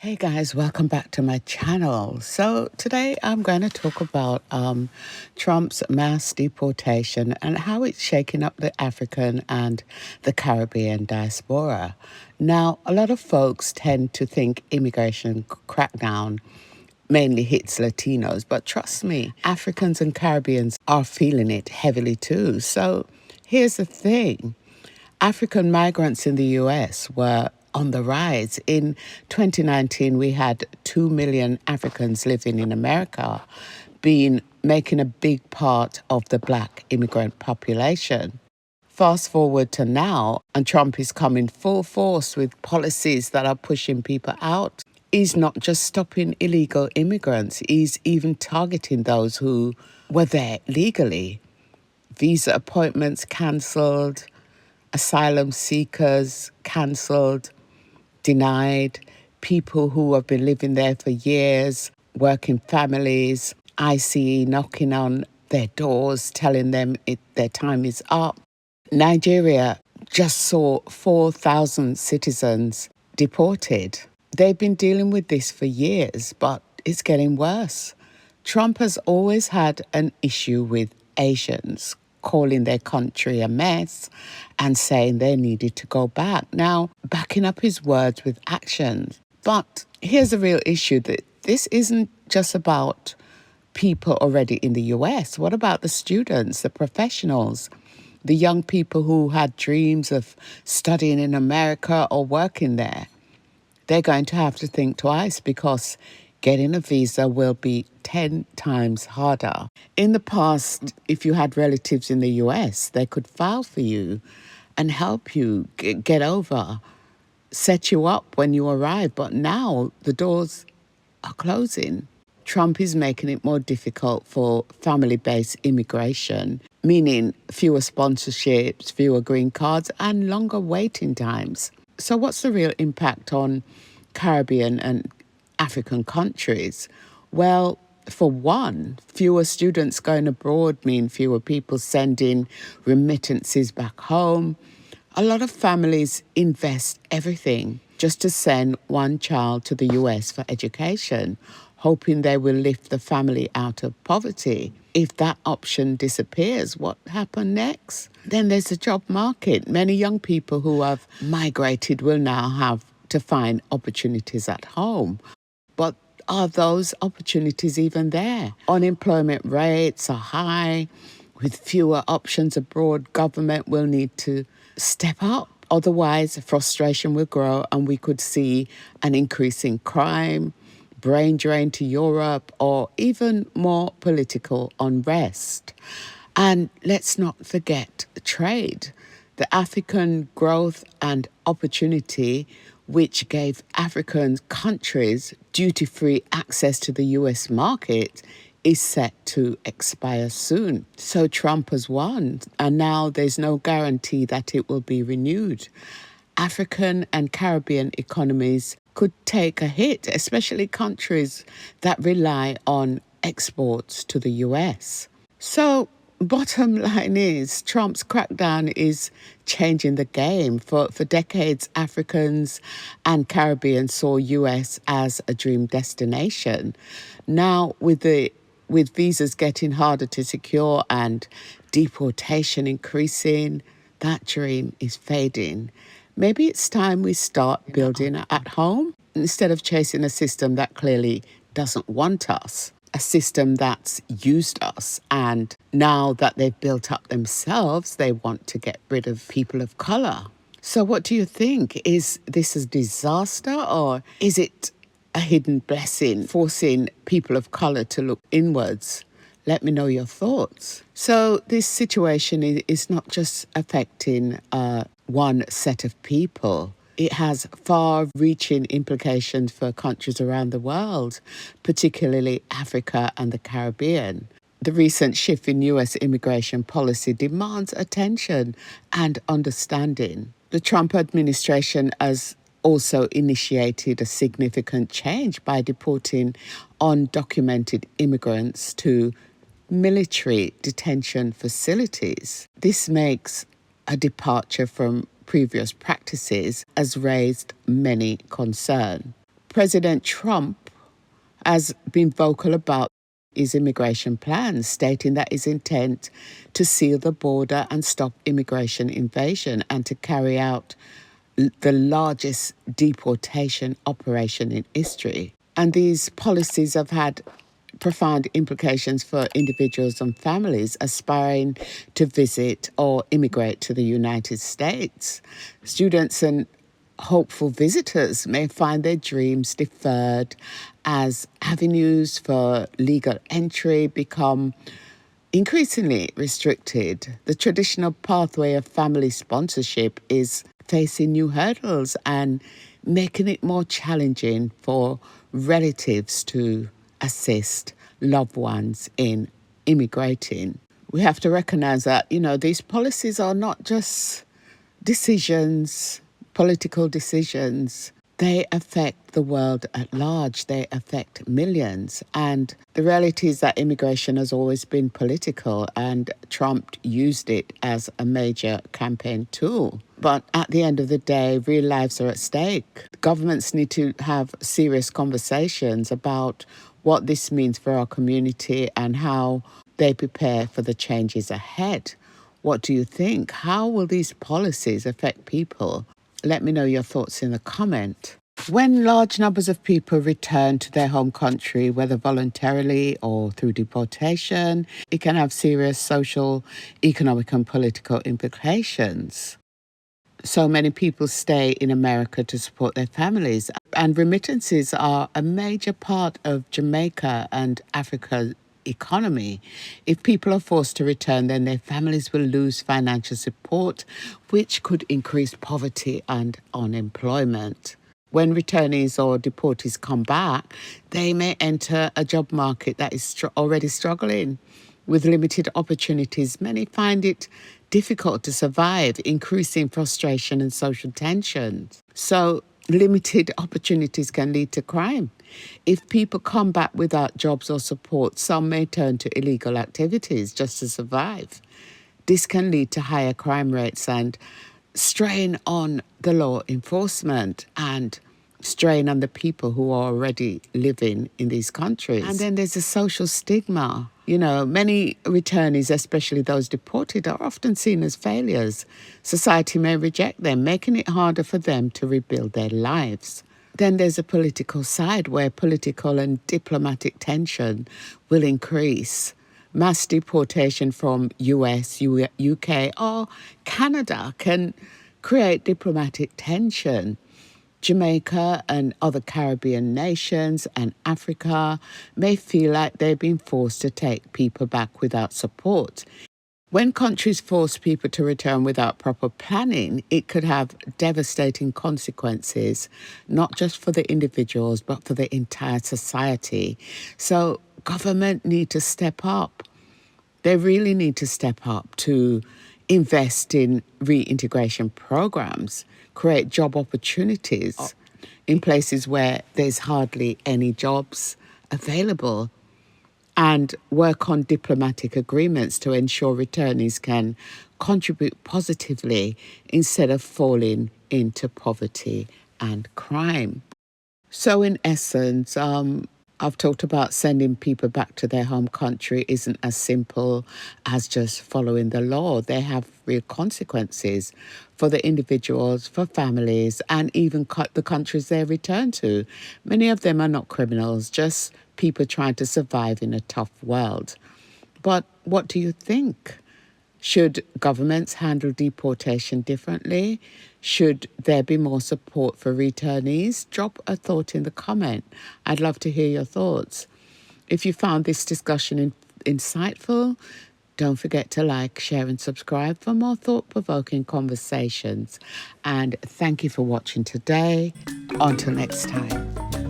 Hey guys, welcome back to my channel. So today I'm going to talk about Trump's mass deportation and how it's shaking up the African and the Caribbean diaspora. Now, a lot of folks tend to think immigration crackdown mainly hits Latinos, but trust me, Africans and Caribbeans are feeling it heavily too. So here's the thing. African migrants in the US were on the rise. In 2019, we had 2 million Africans living in America, making a big part of the Black immigrant population. Fast forward to now, and Trump is coming full force with policies that are pushing people out. He's not just stopping illegal immigrants, he's even targeting those who were there legally. Visa appointments cancelled, asylum seekers cancelled, denied, people who have been living there for years, working families, ICE knocking on their doors, telling them their time is up. Nigeria just saw 4,000 citizens deported. They've been dealing with this for years, but it's getting worse. Trump has always had an issue with Asians, calling their country a mess and saying they needed to go back. Now, backing up his words with actions. But here's the real issue, that this isn't just about people already in the US. What about the students, the professionals, the young people who had dreams of studying in America or working there? They're going to have to think twice because getting a visa will be 10 times harder. In the past, if you had relatives in the US, they could file for you and help you get over, set you up when you arrive. But now the doors are closing. Trump is making it more difficult for family-based immigration, meaning fewer sponsorships, fewer green cards, and longer waiting times. So what's the real impact on Caribbean and African countries? Well, for one, fewer students going abroad mean fewer people sending remittances back home. A lot of families invest everything just to send one child to the US for education, hoping they will lift the family out of poverty. If that option disappears, what happens next? Then there's the job market. Many young people who have migrated will now have to find opportunities at home. But are those opportunities even there? Unemployment rates are high. With fewer options abroad, government will need to step up. Otherwise, frustration will grow and we could see an increase in crime, brain drain to Europe, or even more political unrest. And let's not forget trade. The African growth and opportunity, which gave African countries duty-free access to the US market, is set to expire soon. So Trump has won, and now there's no guarantee that it will be renewed. African and Caribbean economies could take a hit, especially countries that rely on exports to the US. So bottom line is, Trump's crackdown is changing the game. For decades, Africans and Caribbeans saw US as a dream destination. Now, with visas getting harder to secure and deportation increasing, that dream is fading. Maybe it's time we start building at home instead of chasing a system that clearly doesn't want us, a system that's used us. And now that they've built up themselves, they want to get rid of people of color. So what do you think? Is this a disaster, or is it a hidden blessing, forcing people of color to look inwards? Let me know your thoughts. So this situation is not just affecting one set of people. It has far-reaching implications for countries around the world, particularly Africa and the Caribbean. The recent shift in US immigration policy demands attention and understanding. The Trump administration has also initiated a significant change by deporting undocumented immigrants to military detention facilities. This makes a departure from previous practices, has raised many concerns. President Trump has been vocal about his immigration plans, stating that his intent to seal the border and stop immigration invasion and to carry out the largest deportation operation in history. And these policies have had profound implications for individuals and families aspiring to visit or immigrate to the United States. Students and hopeful visitors may find their dreams deferred as avenues for legal entry become increasingly restricted. The traditional pathway of family sponsorship is facing new hurdles and making it more challenging for relatives to assist loved ones in immigrating. We have to recognize that, these policies are not just decisions, political decisions. They affect the world at large. They affect millions. And the reality is that immigration has always been political, and Trump used it as a major campaign tool. But at the end of the day, real lives are at stake. Governments need to have serious conversations about what this means for our community and how they prepare for the changes ahead. What do you think? How will these policies affect people? Let me know your thoughts in the comment. When large numbers of people return to their home country, whether voluntarily or through deportation, it can have serious social, economic and political implications. So many people stay in America to support their families, and remittances are a major part of Jamaica and Africa's economy. If people are forced to return, then their families will lose financial support, which could increase poverty and unemployment. When returnees or deportees come back, they may enter a job market that is already struggling. With limited opportunities, many find it difficult to survive, increasing frustration and social tensions. So, limited opportunities can lead to crime. If people come back without jobs or support, some may turn to illegal activities just to survive. This can lead to higher crime rates and strain on the law enforcement and strain on the people who are already living in these countries. And then there's a social stigma. Many returnees, especially those deported, are often seen as failures. Society may reject them, making it harder for them to rebuild their lives. Then there's a political side where political and diplomatic tension will increase. Mass deportation from US, UK or Canada can create diplomatic tension. Jamaica and other Caribbean nations and Africa may feel like they've been forced to take people back without support. When countries force people to return without proper planning, it could have devastating consequences, not just for the individuals, but for the entire society. So government need to step up. They really need to step up to invest in reintegration programs, create job opportunities in places where there's hardly any jobs available, and work on diplomatic agreements to ensure returnees can contribute positively instead of falling into poverty and crime. So in essence, I've talked about sending people back to their home country isn't as simple as just following the law. They have real consequences for the individuals, for families, and even the countries they return to. Many of them are not criminals, just people trying to survive in a tough world. But what do you think? Should governments handle deportation differently? Should there be more support for returnees? Drop a thought in the comment. I'd love to hear your thoughts. If you found this discussion insightful, don't forget to like, share and subscribe for more thought-provoking conversations. And thank you for watching today. Until next time.